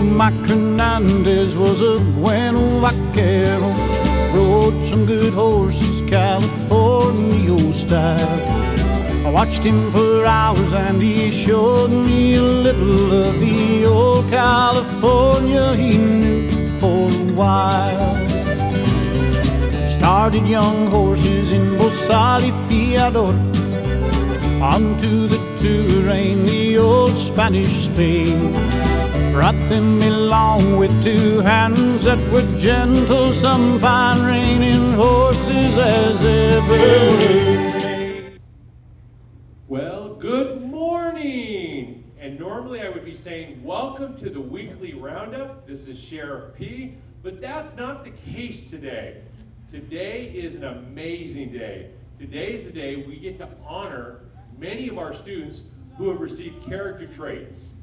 Mike Hernandez was a bueno vaquero, rode some good horses, California style. I watched him for hours and he showed me a little of the old California he knew for a while. Started young horses in Bosal y Fiador, onto the Touraine, the old Spanish Spain. Brought them along with two hands that were gentle, some fine reining horses as ever made. Well, good morning! And normally I would be saying, welcome to the weekly roundup. This is Sheriff P, but that's not the case today. Today is an amazing day. Today is the day we get to honor many of our students who have received character traits.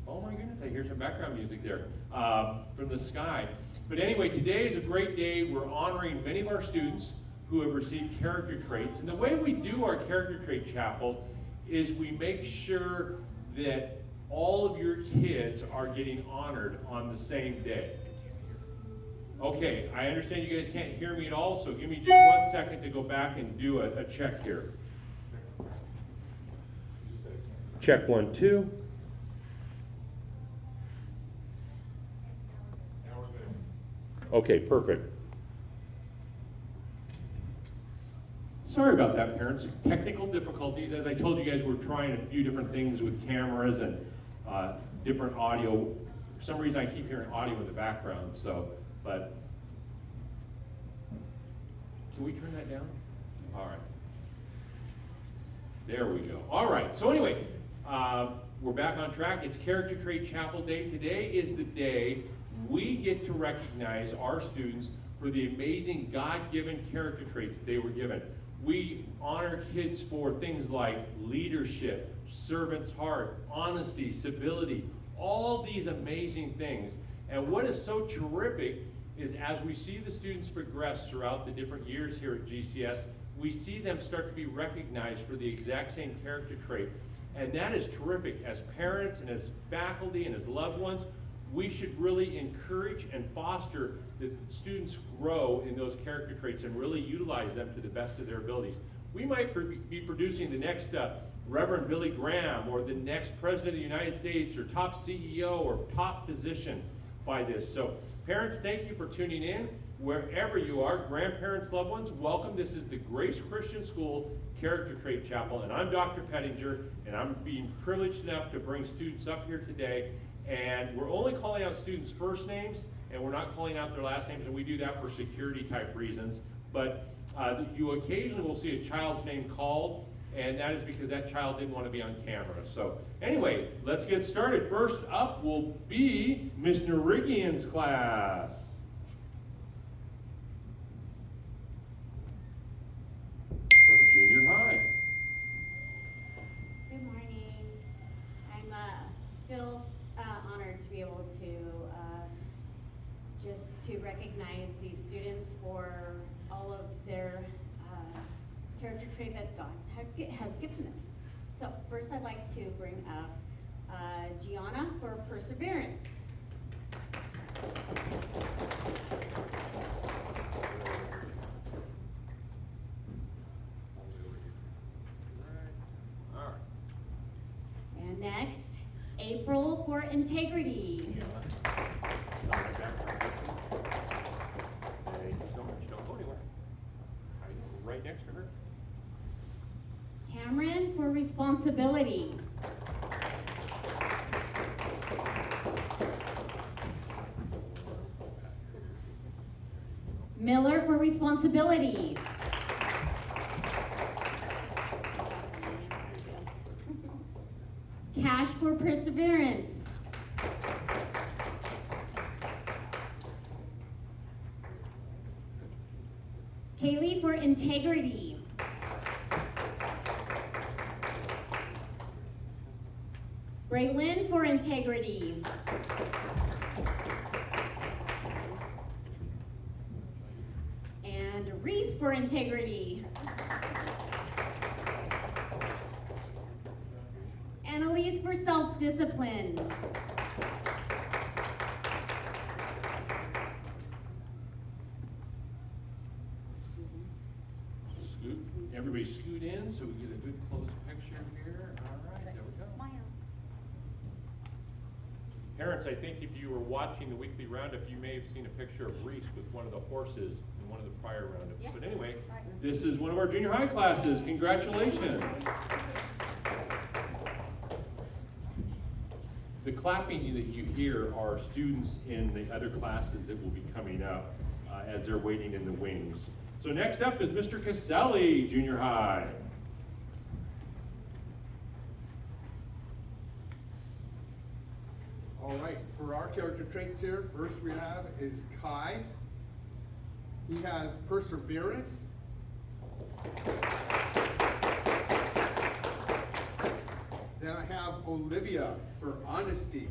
Oh my goodness, I hear some background music there from the sky. But anyway, today is a great day. We're honoring many of our students who have received character traits. And the way we do our character trait chapel is we make sure that all of your kids are getting honored on the same day. Okay, I understand you guys can't hear me at all, so give me just 1 second to go back and do a check here. Check 1, 2. Okay, perfect. Sorry about that, parents. Technical difficulties. As I told you guys, we're trying a few different things with cameras and different audio. For some reason, I keep hearing audio in the background, but can we turn that down? All right. There we go. All right, so anyway, we're back on track. It's Character Trait Chapel Day. Today is the day we get to recognize our students for the amazing God-given character traits that they were given. We honor kids for things like leadership, servant's heart, honesty, civility, all these amazing things. And what is so terrific is as we see the students progress throughout the different years here at GCS, we see them start to be recognized for the exact same character trait. And that is terrific. As parents and as faculty and as loved ones, we should really encourage and foster that students grow in those character traits and really utilize them to the best of their abilities. We might be producing the next Reverend Billy Graham or the next President of the United States or top CEO or top physician by this. So parents, thank you for tuning in. Wherever you are, grandparents, loved ones, welcome. This is the Grace Christian School Character Trait Chapel, and I'm Dr. Pettinger, and I'm being privileged enough to bring students up here today. And we're only calling out students' first names, and we're not calling out their last names, and we do that for security type reasons. But you occasionally will see a child's name called, and that is because that child didn't want to be on camera. So anyway, let's get started. First up will be Miss Narigian's class. From junior high. Good morning. I'm Phil's honored to be able to just to recognize these students for all of their character trait that God has given them. So first I'd like to bring up Gianna for perseverance. And next, April for integrity. Thank you so much. Don't go anywhere. I'm right next to her. Cameron for responsibility. Miller for responsibility. Cash for perseverance. Kaylee for integrity. Braylon for integrity. And Reese for integrity. Annalise for self-discipline. in so we get a good close picture here. All right, there we go. Smile. Parents, I think if you were watching the weekly roundup, you may have seen a picture of Reese with one of the horses in one of the prior roundups. Yes. But anyway, All right. this is one of our junior high classes. Congratulations. The clapping that you hear are students in the other classes that will be coming up as they're waiting in the wings. So next up is Mr. Caselli, junior high. All right, for our character traits here, first we have is Kai. He has perseverance. Then I have Olivia for honesty.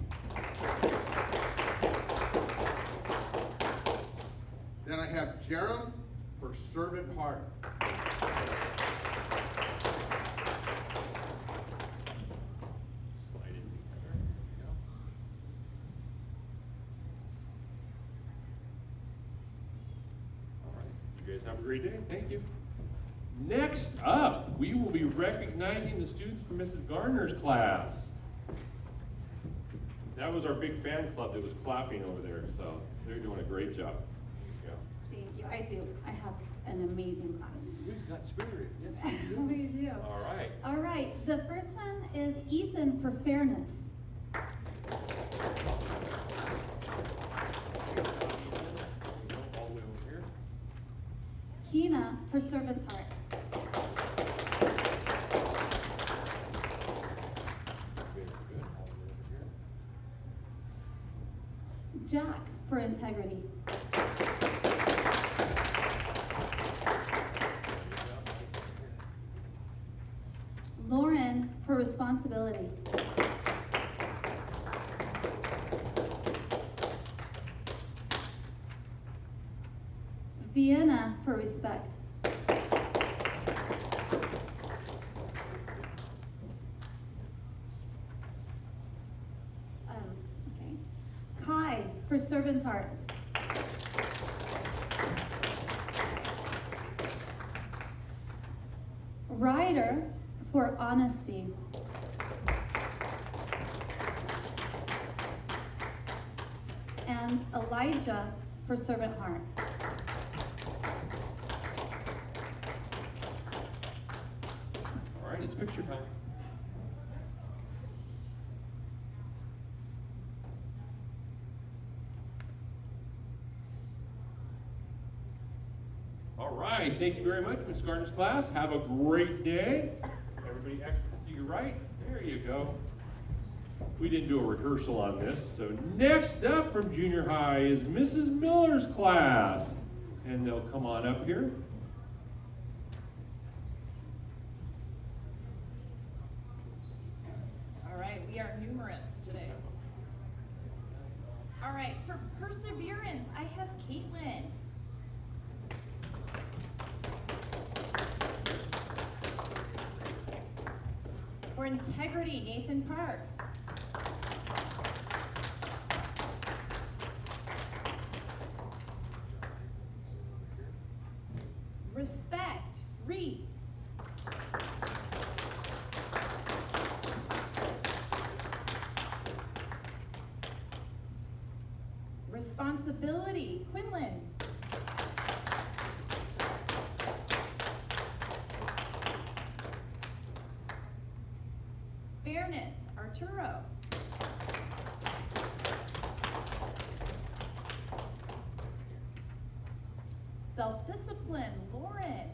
Then I have Jerem for servant heart. Slide it together. There we go. All right, you guys have a great day. Thank you. Next up, we will be recognizing the students from Mrs. Gardner's class. That was our big fan club that was clapping over there, so they're doing a great job. Yeah. Thank you. I do. I have an amazing class. We've got spirit. We do. All right. All right. The first one is Ethan for fairness. All the way over here. Kina for servant's heart. Very good. All the way over here. Jack for integrity. Lauren for responsibility. Vienna for respect. Okay. Kai for servant's heart. Ryder for honesty. And Elijah for servant heart. All right, it's picture time. All right, thank you very much, Ms. Gardner's class. Have a great day. Everybody exit to your right. There you go. We didn't do a rehearsal on this, so next up from junior high is Mrs. Miller's class. And they'll come on up here. All right, we are numerous today. All right, for perseverance, I have Caitlin. For integrity, Nathan Park. Respect, Reese. Responsibility, Quinlan. Fairness, Arturo. Self-discipline, Lauren.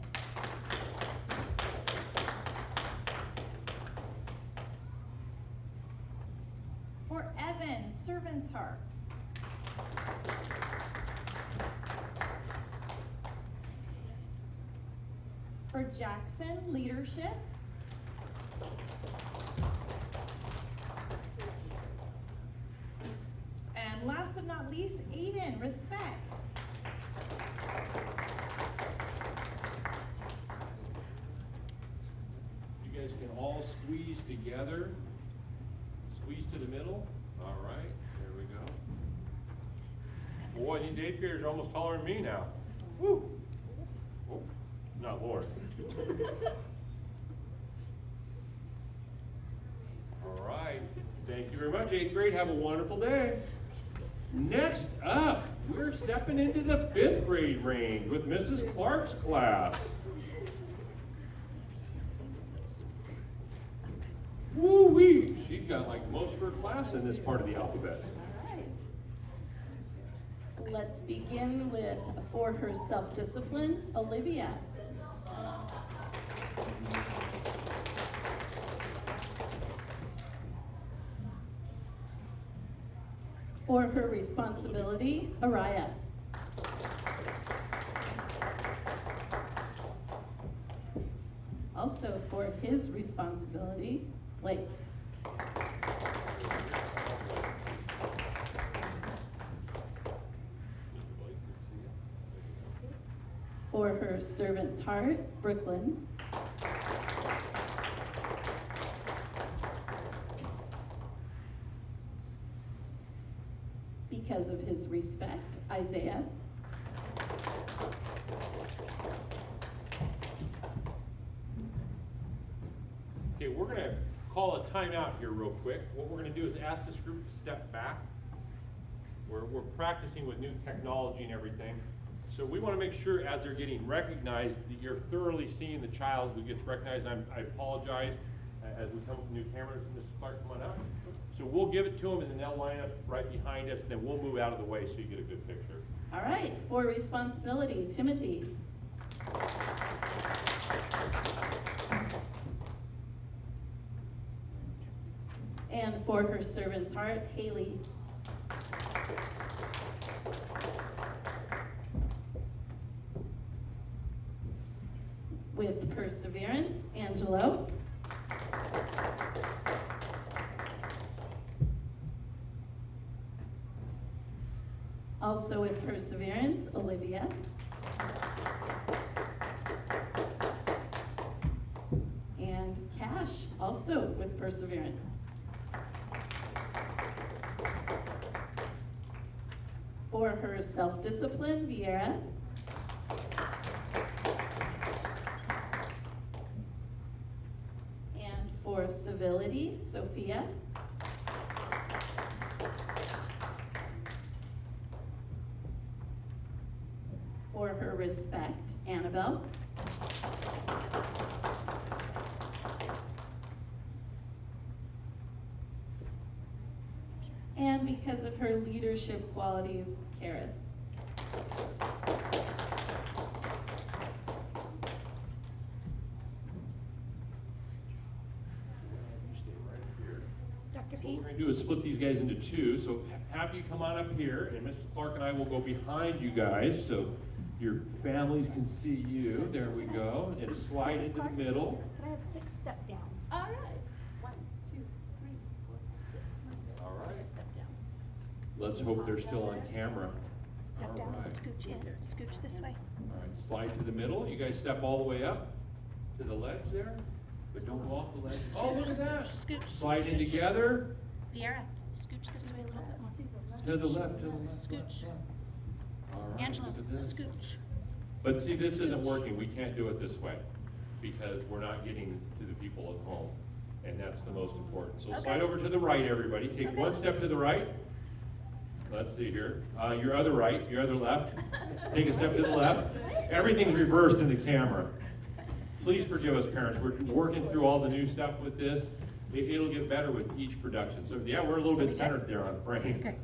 For Evan, servant's heart. For Jackson, leadership. And last but not least, Aiden, respect. You guys can all squeeze together. Squeeze to the middle. All right, there we go. Boy, these 8th graders are almost taller than me now. Woo! Oh, not Lauren. you very much, 8th grade. Have a wonderful day. Next up, we're stepping into the 5th grade range with Mrs. Clark's class. Woo-wee! She's got like most of her class in this part of the alphabet. All right. Let's begin with, for her self-discipline, Olivia. For her responsibility, Araya. Also for his responsibility, Blake. For her servant's heart, Brooklyn. Because of his respect, Isaiah. Okay, we're going to call a timeout here real quick. What we're going to do is ask this group to step back. We're practicing with new technology and everything. So we want to make sure as they're getting recognized that you're thoroughly seeing the child who gets recognized. I apologize as we come with new cameras. Mrs. Clark, come on up. So we'll give it to them and then they'll line up right behind us and then we'll move out of the way so you get a good picture. All right, for responsibility, Timothy. And for her servant's heart, Haley. With perseverance, Angelo. Also with perseverance, Olivia. And Cash, also with perseverance. For her self-discipline, Vieira. And for civility, Sophia. For her respect, Annabelle. And because of her leadership qualities, Karis. Dr. Pete. What we're going to do is split these guys into two. So have you come on up here, and Mrs. Clark and I will go behind you guys so your families can see you. There we go. And slide into the middle. Could I have 6 step down? All right. 1, 2, 3, 4, 6. All right. Step down. Let's hope they're still on camera. Step All down. right. Scooch in. Scooch this way. All right, slide to the middle. You guys step all the way up to the ledge there, but don't go off the ledge. Oh, look at that. Scooch. Slide in Scooch. together. Vieira, scooch this way a little bit more. To the left, to the left. Scooch. All right, Angela, look at this. scooch. But see, this isn't working. We can't do it this way because we're not getting to the people at home. And that's the most important. So slide over to the right, everybody. Take one step to the right. Let's see here. Your other right, your other left. Take a step to the left. Everything's reversed in the camera. Please forgive us, parents. We're working through all the new stuff with this. It'll get better with each production. So yeah, we're a little bit centered there on frame.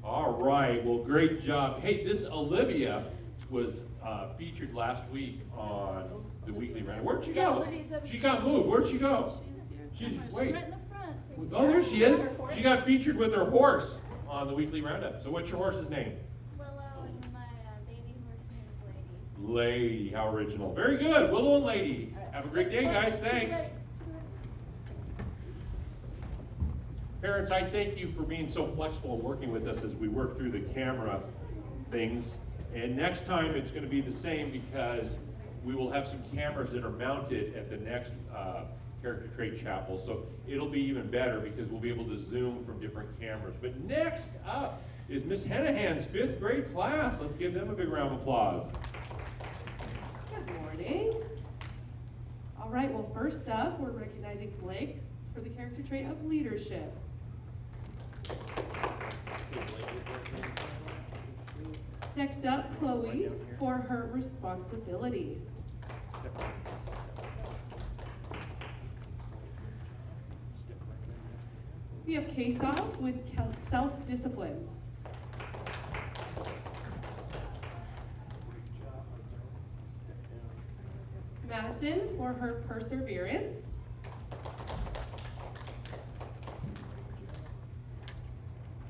All right, well, great job. Hey, this Olivia was featured last week on the weekly round. Where'd she go? She got moved. Where'd she go? She's wait. Right in the front. Oh, there she is. She got featured with her horse on the weekly roundup. So what's your horse's name? Willow, and my baby horse name is Lady. Lady. How original. Very good. Willow and Lady. Have a great day, guys. Thanks. Parents, I thank you for being so flexible and working with us as we work through the camera things. And next time it's going to be the same because we will have some cameras that are mounted at the next character trait chapel. So it'll be even better because we'll be able to zoom from different cameras. But next up is Miss Hennahan's 5th grade class. Let's give them a big round of applause. Good morning. All right, well, first up, we're recognizing Blake for the character trait of leadership. Next up, Chloe for her responsibility. We have Kesov with self-discipline. Madison for her perseverance.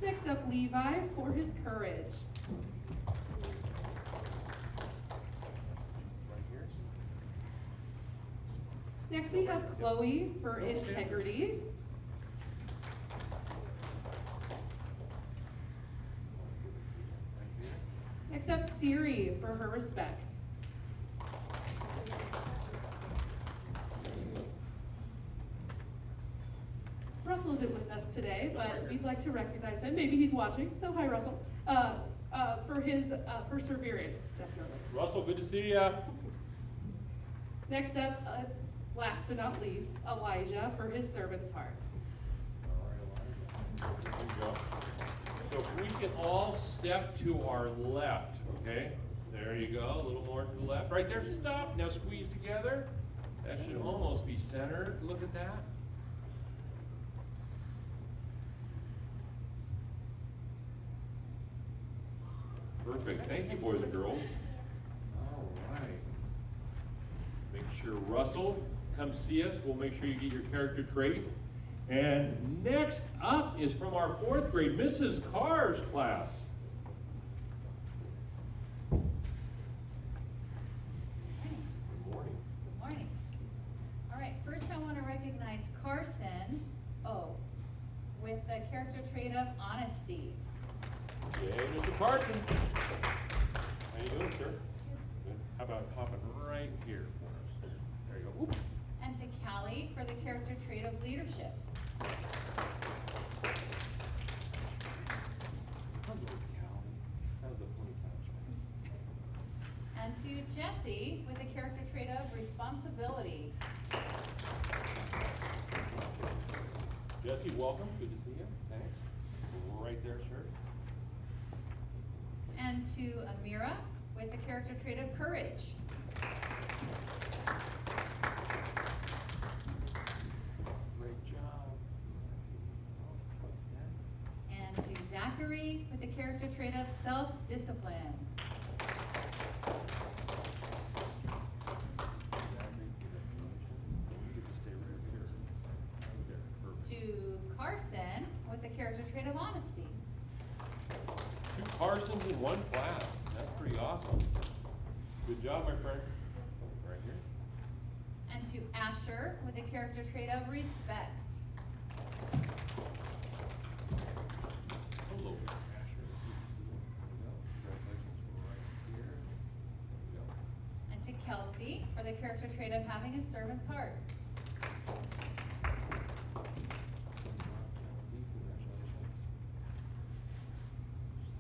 Next up, Levi for his courage. Next we have Chloe for integrity. Next up, Siri for her respect. Russell isn't with us today, but we'd like to recognize him. Maybe he's watching, so hi, Russell. For his perseverance, definitely. Russell, good to see ya. Next up, last but not least, Elijah for his servant's heart. All right, Elijah. There you go. So if we can all step to our left, okay? There you go, a little more to the left. Right there, stop. Now squeeze together. That should almost be centered. Look at that. Perfect. Thank you, boys and girls. All right. Make sure Russell come see us. We'll make sure you get your character trait. And next up is from our 4th grade, Mrs. Carr's class. Good morning. Good morning. All right, first I want to recognize Carson, with the character trait of honesty. Yay, Mr. Carson. How you doing, sir? Good. How about hopping right here for us? There you go. Oop. And to Callie for the character trait of leadership. Hello, Callie. How's the pony And to Jesse with the character trait of responsibility. Jesse, welcome. Good to see you. Thanks. Right there, sir. And to Amira with the character trait of courage. Great job. And to Zachary with the character trait of self-discipline. To Carson with the character trait of honesty. 2 Carsons in 1 class. That's pretty awesome. Good job, my friend. Right here. And to Asher with the character trait of respect. Hello, Asher. Congratulations. Right here. There we go. And to Kelsey for the character trait of having a servant's heart.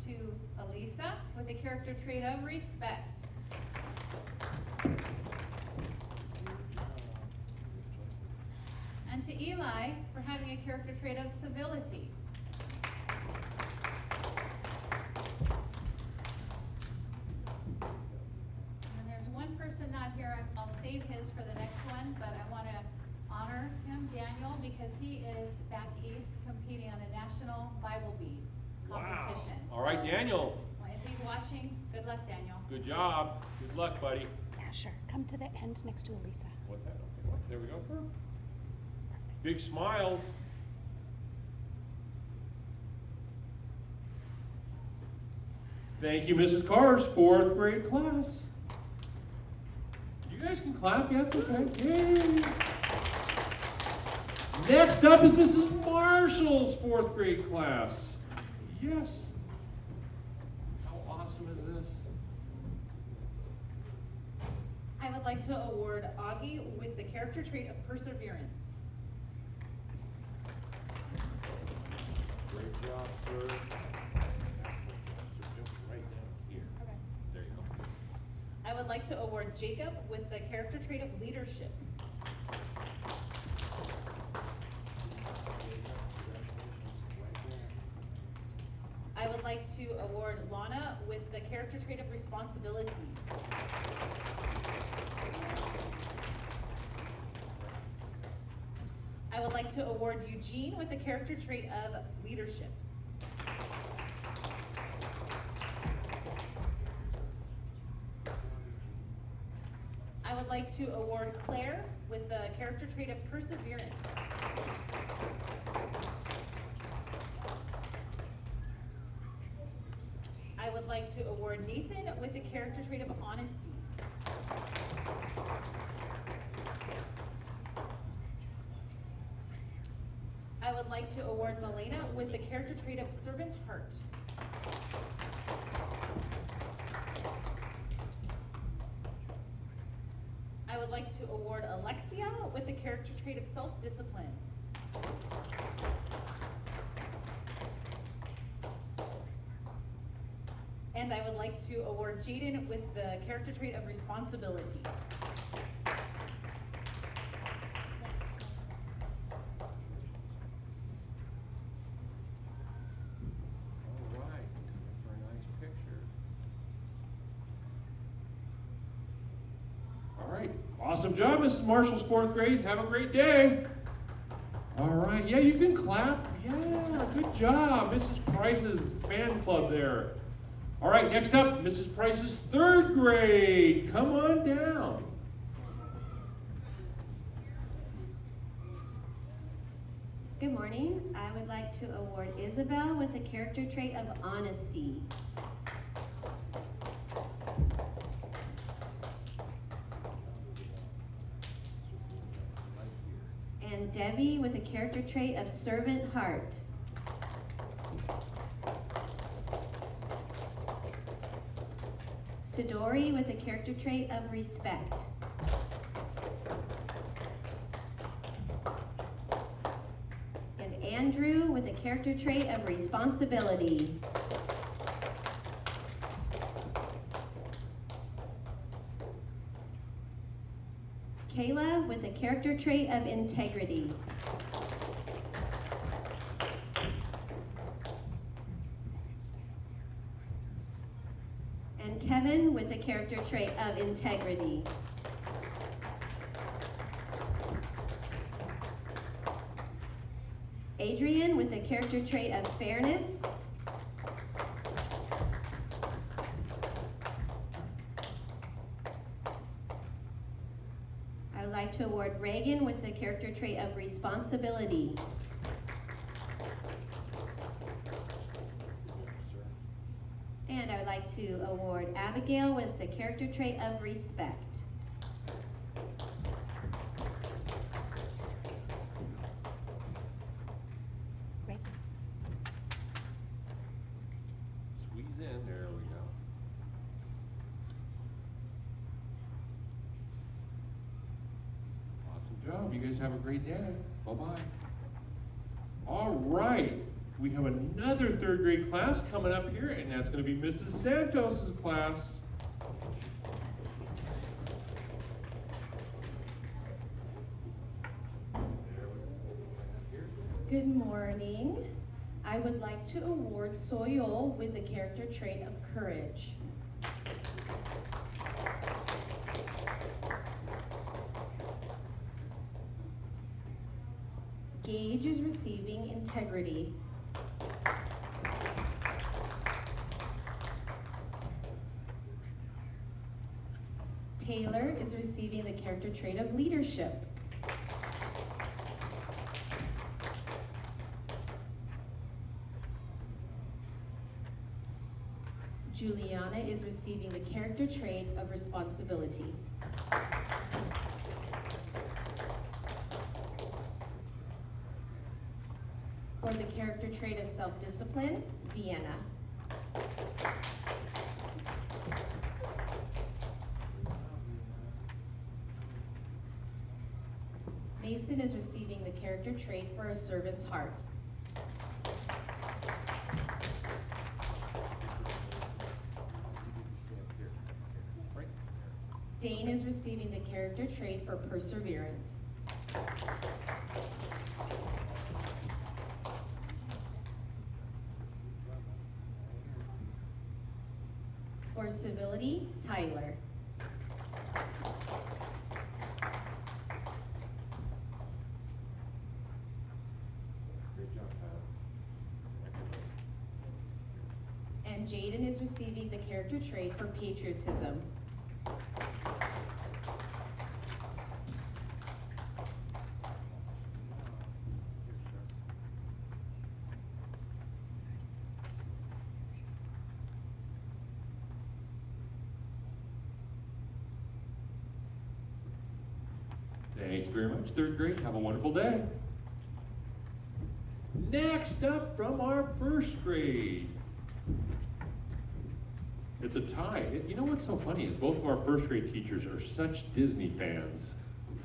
To Elisa with the character trait of respect. And to Eli for having a character trait of civility. And there's one person not here, I'll save his for the next one, but I want to honor him, Daniel, because he is back east competing on the National Bible Bee competition. Wow. All right, So, Daniel. if he's watching, good luck, Daniel. Good job. Good luck, buddy. Asher, come to the end next to Elisa. What's that? Okay, there we go. Big smiles. Thank you, Mrs. Carr's 4th grade class. You guys can clap, yeah, it's okay. Yay. Next up is Mrs. Marshall's 4th grade class. Yes. How awesome is this? I would like to award Augie with the character trait of perseverance. Great job, sir. Excellent job, sir. Jump right down here. Okay. There you go. I would like to award Jacob with the character trait of leadership. award Lana with the character trait of responsibility. I would like to award Eugene with the character trait of leadership. I would like to award Claire with the character trait of perseverance. I would like to award Nathan with the character trait of honesty. I would like to award Milena with the character trait of servant heart. I would like to award Alexia with the character trait of self-discipline. And I would like to award Jaden with the character trait of responsibility. All right, for a nice picture. All right, awesome job, Mrs. Marshall's fourth grade. Have a great day. All right, yeah, you can clap. Yeah, good job, Mrs. Price's fan club there. All right, next up, Mrs. Price's third grade. Come on down. Good morning. I would like to award Isabel with the character trait of honesty. And Debbie with the character trait of servant heart. Sidori with the character trait of respect. And Andrew with the character trait of responsibility. Kayla with the character trait of integrity. And Kevin with the character trait of integrity. Adrian with the character trait of fairness. I would like to award Reagan with the character trait of responsibility. And I would like to award Abigail with the character trait of respect. Squeeze in, there we go. Awesome job, you guys have a great day. Bye-bye. All right, we have another third grade class coming up here, and that's gonna be Mrs. Santos's class. Good morning. I would like to award Soyol with the character trait of courage. Gage is receiving integrity. Taylor is receiving the character trait of leadership. Juliana is receiving the character trait of responsibility. For the character trait of self-discipline, Vienna. Mason is receiving the character trait for a servant's heart. Dane is receiving the character trait for perseverance. responsibility, Tyler. Great job, Tyler. And Jaden is receiving the character trait for patriotism. Thank you very much, third grade. Have a wonderful day. Next up from our first grade. It's a tie. You know what's so funny is both of our first grade teachers are such Disney fans.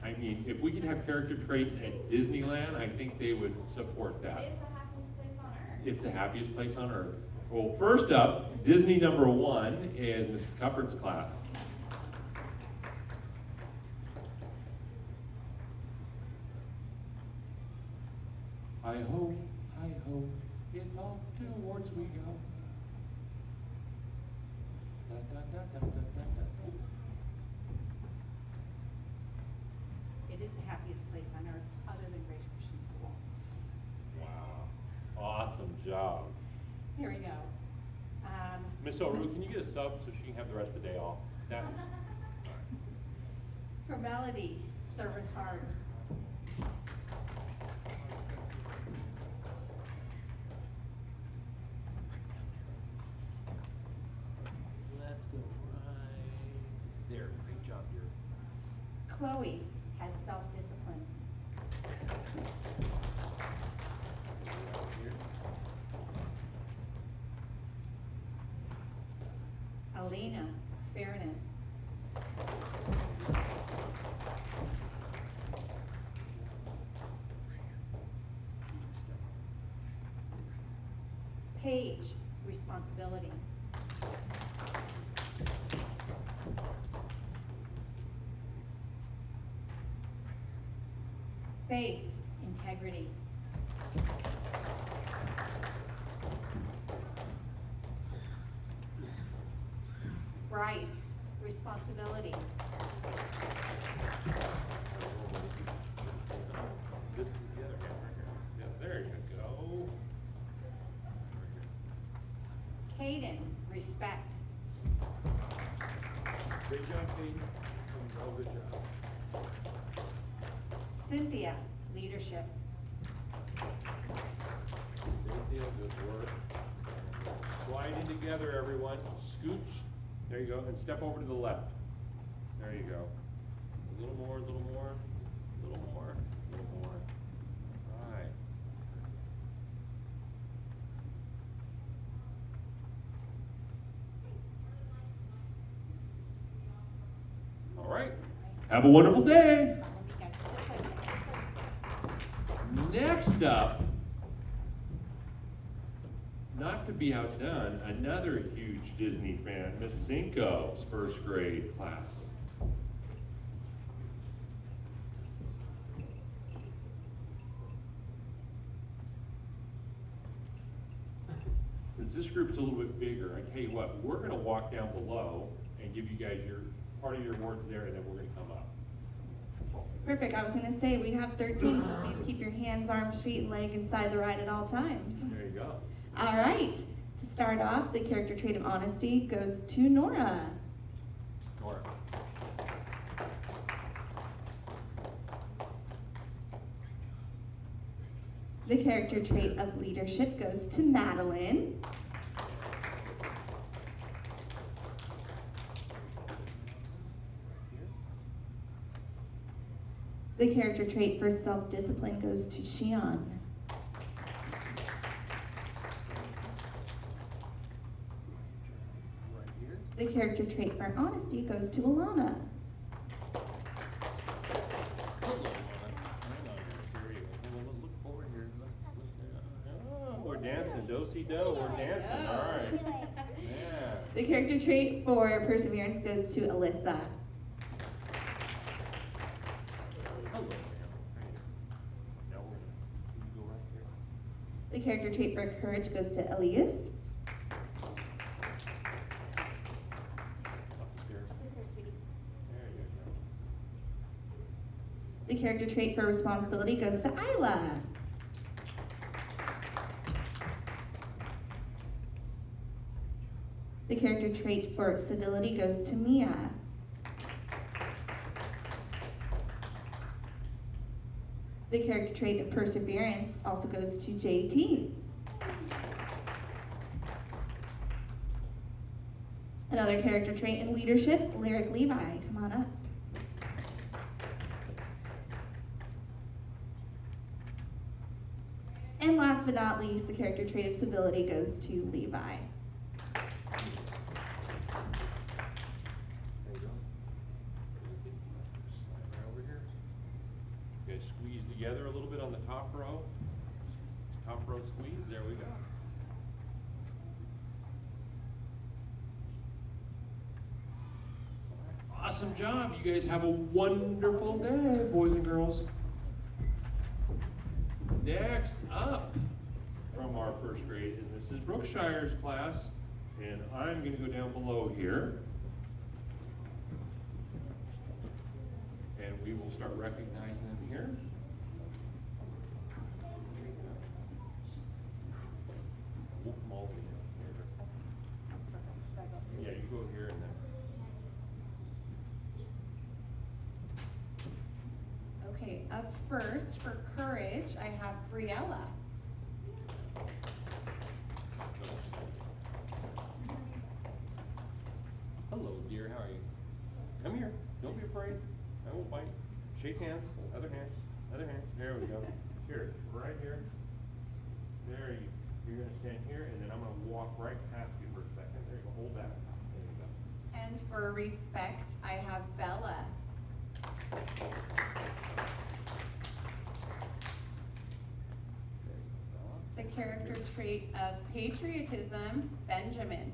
I mean, if we could have character traits at Disneyland, I think they would support that. It's the happiest place on earth. It's the happiest place on earth. Well, first up, Disney number 1 is Mrs. Cuppern's class. Hi ho, it's off towards we go. Da, da, da, da, da, da, da. It is the happiest place on earth, other than Grace Christian School. Wow, awesome job. Here we go. Miss O'Rourke, can you get a sub so she can have the rest of the day off? That was, For Melody, serve it hard. let's go right there. Great job, dear. Chloe has self-discipline. Alina, fairness. Paige, responsibility. Faith, integrity. Bryce, responsibility. This is the other hand right here. Yeah, there you go. Caden, respect. Great job, Pete. Oh, good job. Cynthia, leadership. Cynthia, good work. Slide in together, everyone. Scooch. There you go. And step over to the left. There you go. A little more, a little more, a little more, a little more. All right. All right. Have a wonderful day. Next up, not to be outdone, another huge Disney fan, Miss Cinco's first grade class. Since this group's a little bit bigger, I tell you what, we're gonna walk down below and give you guys your part of your awards there, and then we're gonna come up. Perfect. I was going to say, we have 13, so please keep your hands, arms, feet, and leg inside the ride at all times. There you go. All right. To start off, the character trait of honesty goes to Nora. Nora. The character trait of leadership goes to Madeline. The character trait for self-discipline goes to Shion. Right here. The character trait for honesty goes to Alana. Look over here. Oh, we're dancing. Do-si-do. We're dancing. All right. Yeah. The character trait for perseverance goes to Alyssa. Hello, ma'am. How you doing? Now we're gonna go right here. The character trait for courage goes to Elias. The character trait for responsibility goes to Isla. The character trait for civility goes to Mia. The character trait of perseverance also goes to JT. Another character trait in leadership, Lyric Levi, come on up. And last but not least, the character trait of civility goes to Levi. There you go. Slide right over here. You guys squeeze together a little bit on the top row. Top row squeeze, there we go. Awesome job. You guys have a wonderful day, boys and girls. Next up from our first grade is Mrs. Brookshire's class, and I'm going to go down below here. And we will start recognizing them here. We'll come all the way in here. Yeah, you go here and then. Okay, up first for courage, I have Briella. Hello, dear. How are you? Come here. Don't be afraid. I won't bite. Shake hands. Other hand. Other hand. There we go. Here, right here. There you. You're gonna stand here, and then I'm gonna walk right past you for a second. There you go. Hold that. There you go. And for respect, I have Bella. The character trait of patriotism, Benjamin.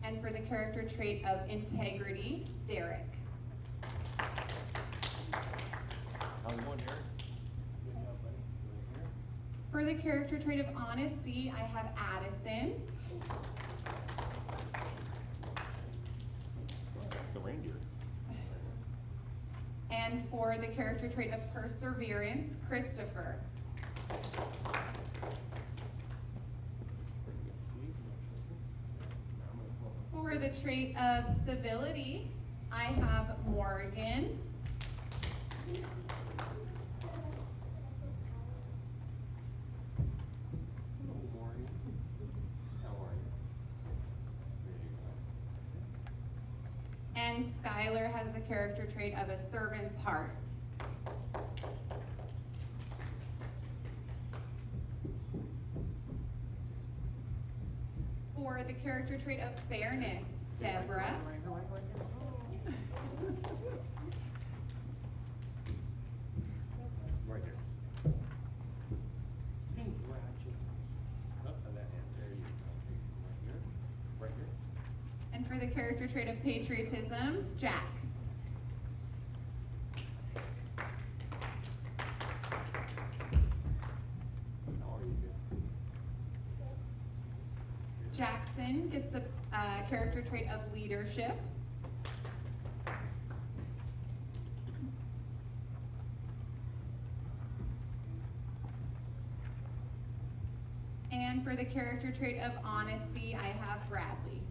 And for the character trait of integrity, Derek. How's it going, Derek? Good job, buddy. Right here. For the character trait of honesty, I have Addison. The reindeer. And for the character trait of perseverance, Christopher. For the trait of civility, I have Morgan. Hello, Morgan. How are you? There you go. And Skylar has the character trait of a servant's heart. For the character trait of fairness, Deborah. Right here. Up on that hand. There you go. Right here. Right here. And for the character trait of patriotism, Jack. How are you? Jackson gets the character trait of leadership. And for the character trait of honesty, I have Bradley.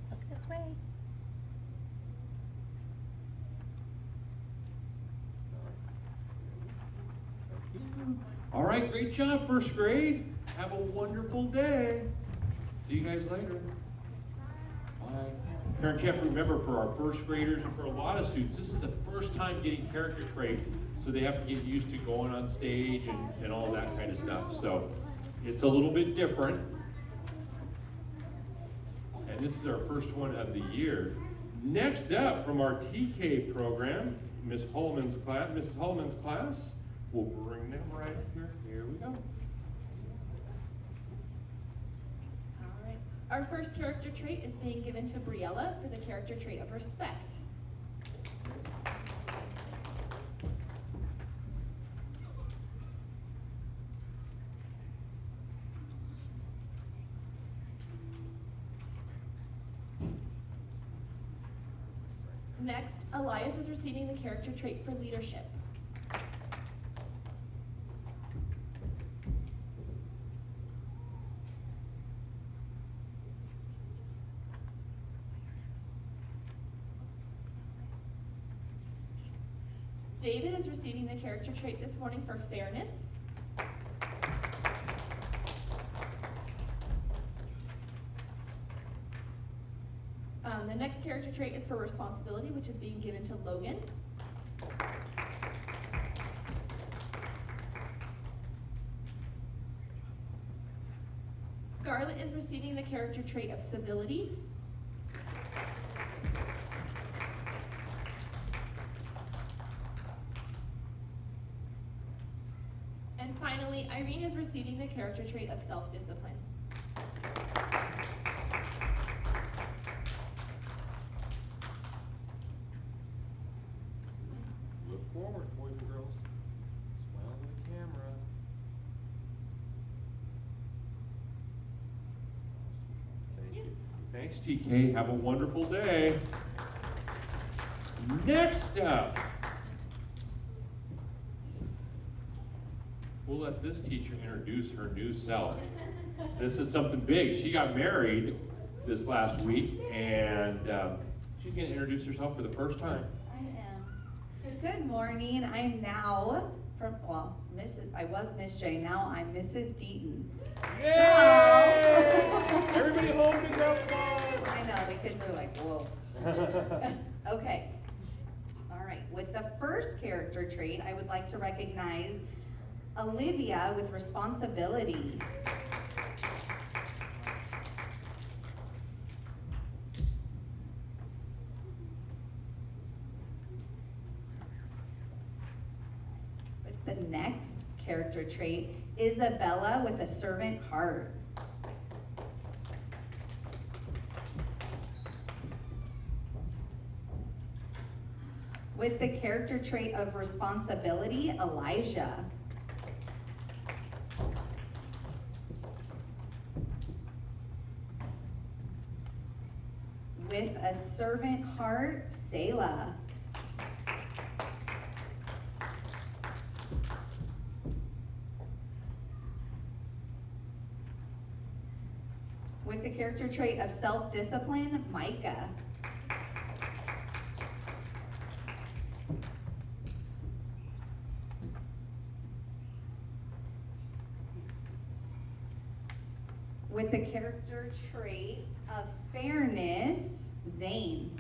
Look this way. All right, great job, first grade. Have a wonderful day. See you guys later. Bye. Parents, you have to remember, for our first graders and for a lot of students, this is the first time getting character trait, so they have to get used to going on stage and all that kind of stuff. So it's a little bit different. And this is our first one of the year. Next up, from our TK program, Mrs. Holloman's class, we'll bring them right up here. Here we go. All right. Our first character trait is being given to Briella for the character trait of respect. Next, Elias is receiving the character trait for leadership. David is receiving the character trait this morning for fairness. The next character trait is for responsibility, which is being given to Logan. Scarlett is receiving the character trait of civility. And finally, Irene is receiving the character trait of self-discipline. Look forward, boys and girls. Smile to the camera. Thank you. Thanks, TK. Have a wonderful day. Next up, we'll let this teacher introduce her new self. This is something big. She got married this last week, and she's going to introduce herself for the first time. I am. Good morning. I'm now I was Miss J. Now I'm Mrs. Deaton. Yay! Everybody home to grab fun. I know, the kids are like, whoa. Okay. All right. With the first character trait, I would like to recognize Olivia with responsibility. With the next character trait, Isabella with a servant heart. With the character trait of responsibility, Elijah. With a servant heart, Selah. With the character trait of self-discipline, Micah. With the character trait of fairness, Zane.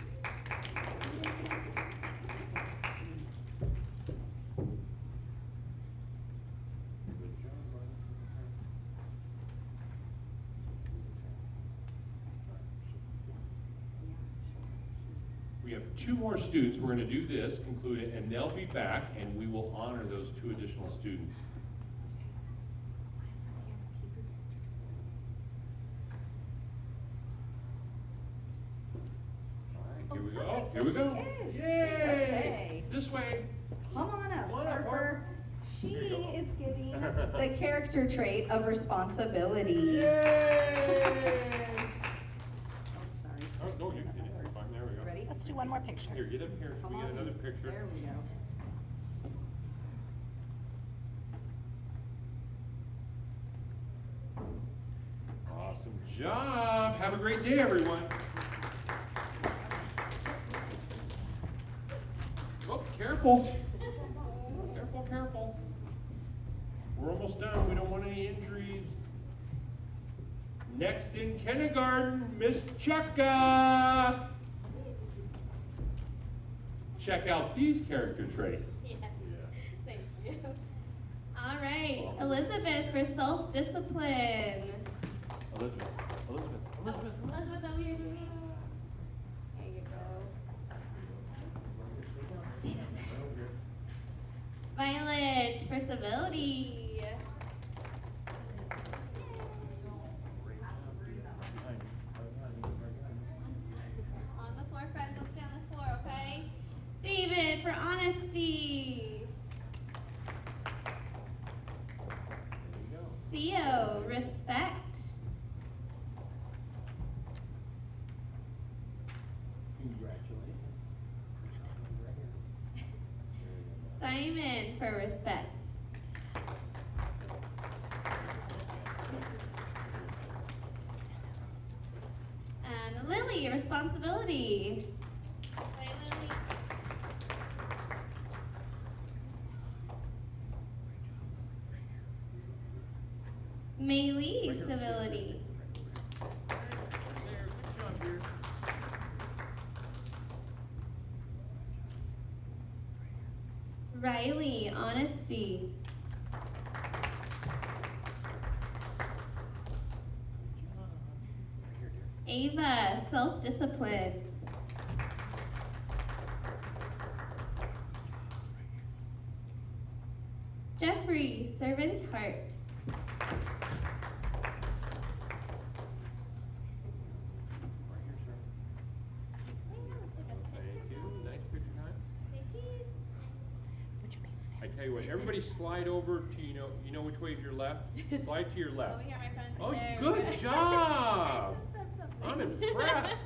We have 2 more students. We're going to do this, conclude it, and they'll be back, and we will honor those 2 additional students. Here we go. Here we go. Yay! This way. Come on up, Come on up, Harper. She Here you go. is getting the character trait of responsibility. Yay! Oh, sorry. Oh, no, you're fine. There we go. Ready? Let's do one more picture. Here, get up here so we get another picture. There we go. Awesome job. Have a great day, everyone. Oh, careful. Careful, careful. We're almost done. We don't want any injuries. Next in kindergarten, Miss Cheka. Check out these character traits. Yes. Yeah. Thank you. All right, Elizabeth for self-discipline. Elizabeth. Elizabeth over here. There you go. Stay down there. Violet for civility. Simon for respect. And Lily, responsibility. Bye, Lily. Maylee, civility. Riley, honesty. Ava, self-discipline. Jeffrey, servant heart. I tell you what, everybody slide over to, you know which way is your left? Slide to your left. Oh, yeah, my friend. Oh, There. good job! I'm impressed.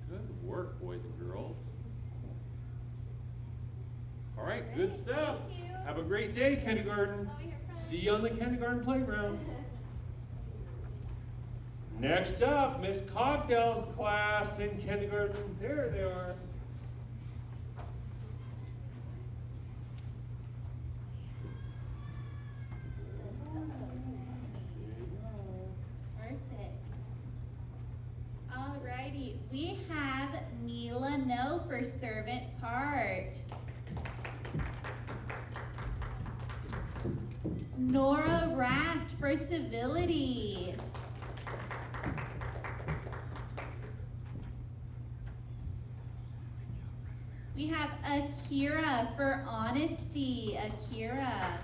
Good work, boys and girls. All right, good stuff. Thank you. Have a great day, kindergarten. Oh, you're fine. See you on the kindergarten playground. Next up, Miss Cogdell's class in kindergarten. There they are. Perfect. Alrighty, we have Mila No for servant's heart. Nora Rast for civility. We have Akira for honesty. Akira.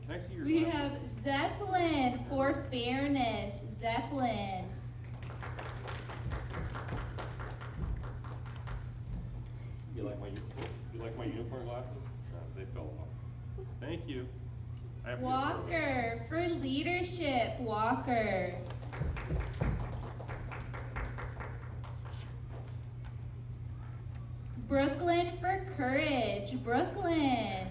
Can I see your We glasses? have Zeppelin for fairness. Zeppelin. You like my unicorn glasses? No, they fell off. Thank you. I have to get rid of them. Walker for leadership. Walker. Brooklyn for courage. Brooklyn.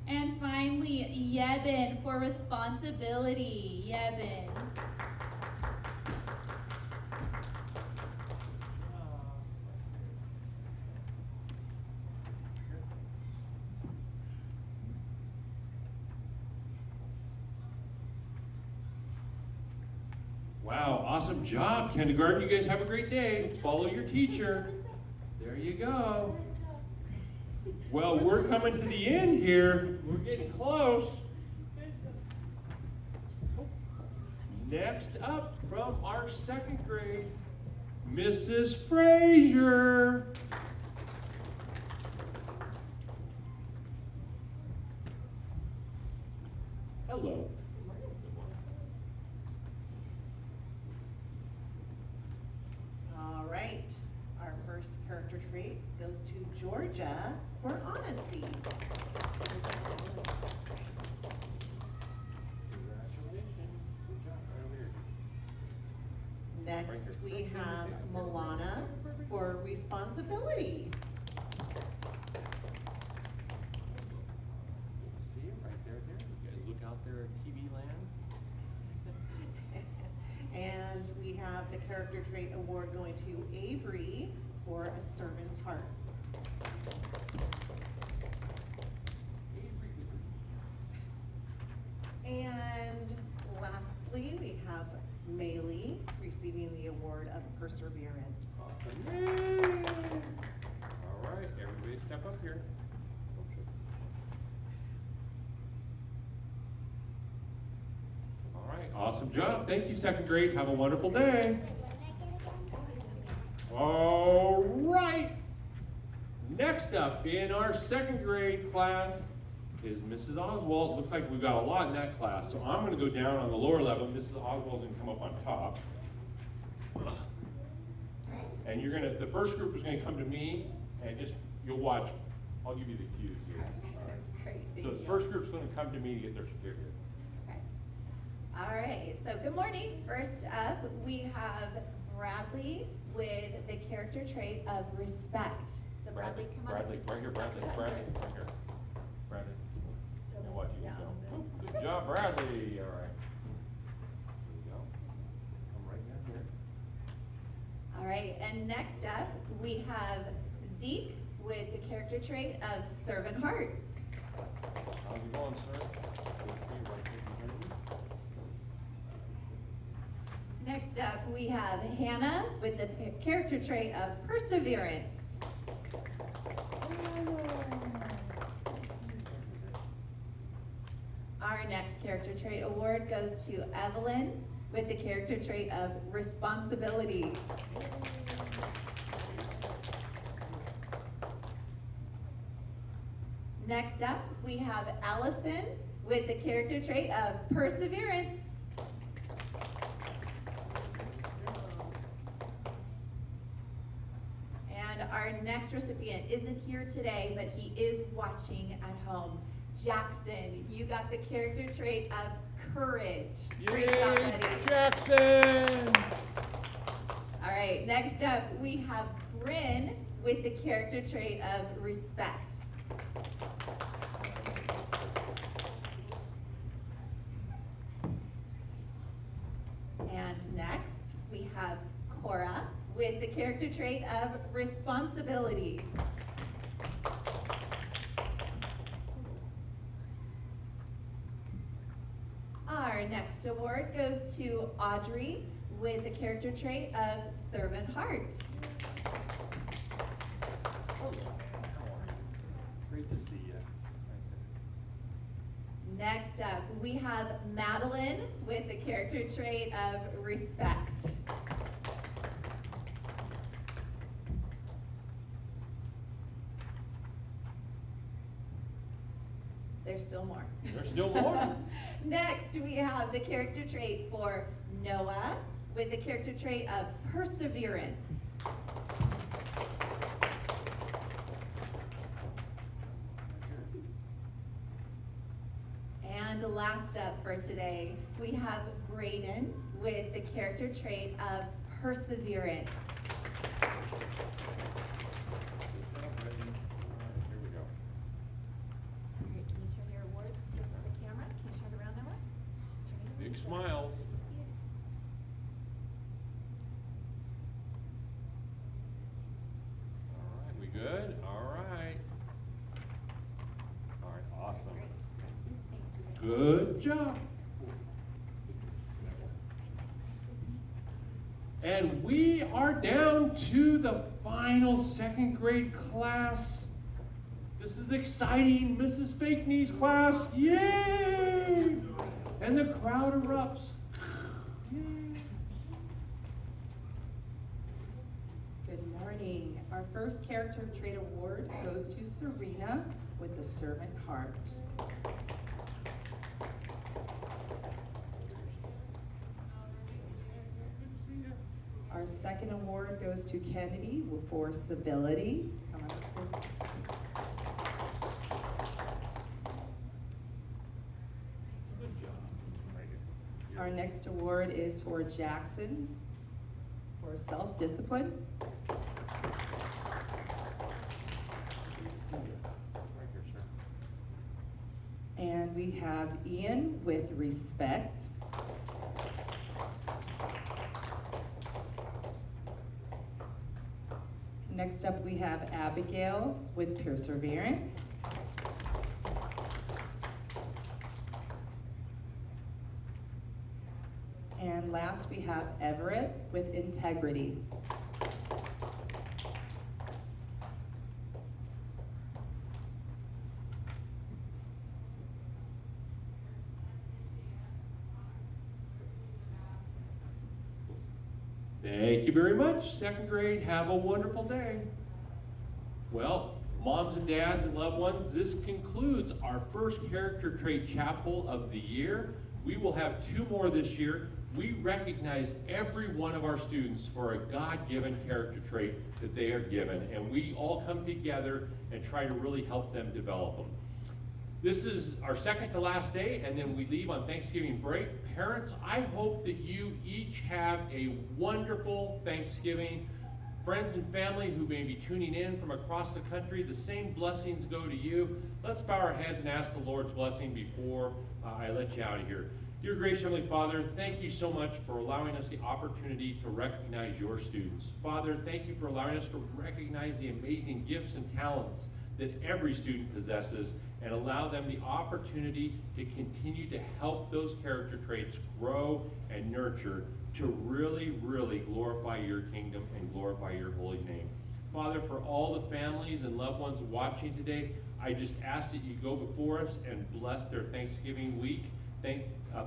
And finally, Yebin for responsibility. Yebin. Wow, awesome job, kindergarten. You guys have a great day. Follow your teacher. There you go. Well, we're coming to the end here. We're getting close. Next up from our second grade, Mrs. Frazier. Hello. All right, our first character trait goes to Georgia for honesty. Next, we have Milana for responsibility. See it right there, there. You guys look out there at TV land. And we have the character trait award going to Avery for a servant's heart. And lastly, we have Maylee receiving the award of perseverance. Awesome. Yay! All right, everybody step up here. All right, awesome job. Thank you, second grade. Have a wonderful day. All right. Next up in our second grade class is Mrs. Oswald. Looks like we've got a lot in that class, so I'm going to go down on the lower level. Mrs. Oswald's going to come up on top. And the first group is going to come to me, and you'll watch. I'll give you the cues here. All right. Great. So the first group's going to come to me to get their certificate. Okay. All right, so good morning. First up, we have Bradley with the character trait of respect. So Bradley, come on. Bradley, right here, Bradley, right here. Bradley. And watch you go. Good job, Bradley. All right. Here we go. Come right down here. All right, and next up, we have Zeke with the character trait of servant heart. How's it going, sir? Next up, we have Hannah with the character trait of perseverance. Our next character trait award goes to Evelyn with the character trait of responsibility. Next up, we have Allison with the character trait of perseverance. And our next recipient isn't here today, but he is watching at home. Jackson, you got the character trait of courage. Great job, buddy. Jackson! All right, next up, we have Bryn with the character trait of respect. And next, we have Cora with the character trait of responsibility. Our next award goes to Audrey with the character trait of servant heart. Great to see you. Next up, we have Madeline with the character trait of respect. There's still more. There's still more? Next, we have the character trait for Noah with the character trait of perseverance. And last up for today, we have Braden with the character trait of perseverance. Here we go. All right, can you turn your awards to the camera? Can you turn it around, Noah? Turn it Big around. smiles. All right, we good? All right. All right, awesome. Good job. And we are down to the final second grade class. This is exciting. Mrs. Fake Knees class. Yay! And the crowd erupts. Yay. Good morning. Our first character trait award goes to Serena with the servant heart. Our second award goes to Kennedy for civility. Come on, Sid. Good job. Right here. Our next award is for Jackson for self-discipline. Right here, sir. And we have Ian with respect. Next up, we have Abigail with perseverance. And last, we have Everett with integrity. Thank you very much, second grade. Have a wonderful day. Well, Moms and dads and loved ones, this concludes our first character trait chapel of the year. We will have 2 more this year. We recognize every one of our students for a God-given character trait that they are given, and we all come together and try to really help them develop them. This is our second to last day, and then we leave on Thanksgiving break. Parents, I hope that you each have a wonderful Thanksgiving. Friends and family who may be tuning in from across the country, the same blessings go to you. Let's bow our heads and ask the Lord's blessing before I let you out of here. Dear gracious Heavenly Father, thank you so much for allowing us the opportunity to recognize your students. Father, thank you for allowing us to recognize the amazing gifts and talents that every student possesses and allow them the opportunity to continue to help those character traits grow and nurture to really, really glorify your kingdom and glorify your holy name. Father, for all the families and loved ones watching today, I just ask that you go before us and bless their Thanksgiving week,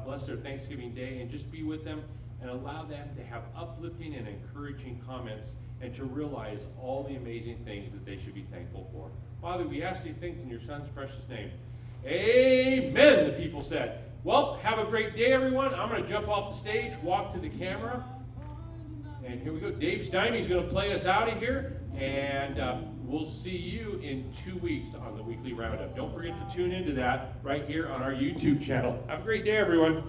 bless their Thanksgiving day, and just be with them and allow them to have uplifting and encouraging comments and to realize all the amazing things that they should be thankful for. Father, we ask these things in your Son's precious name. Amen, the people said. Well, have a great day, everyone. I'm going to jump off the stage, walk to the camera, and here we go. Dave Steiney's going to play us out of here, and we'll see you in 2 weeks on the Weekly Roundup. Don't forget to tune into that right here on our YouTube channel. Have a great day, everyone.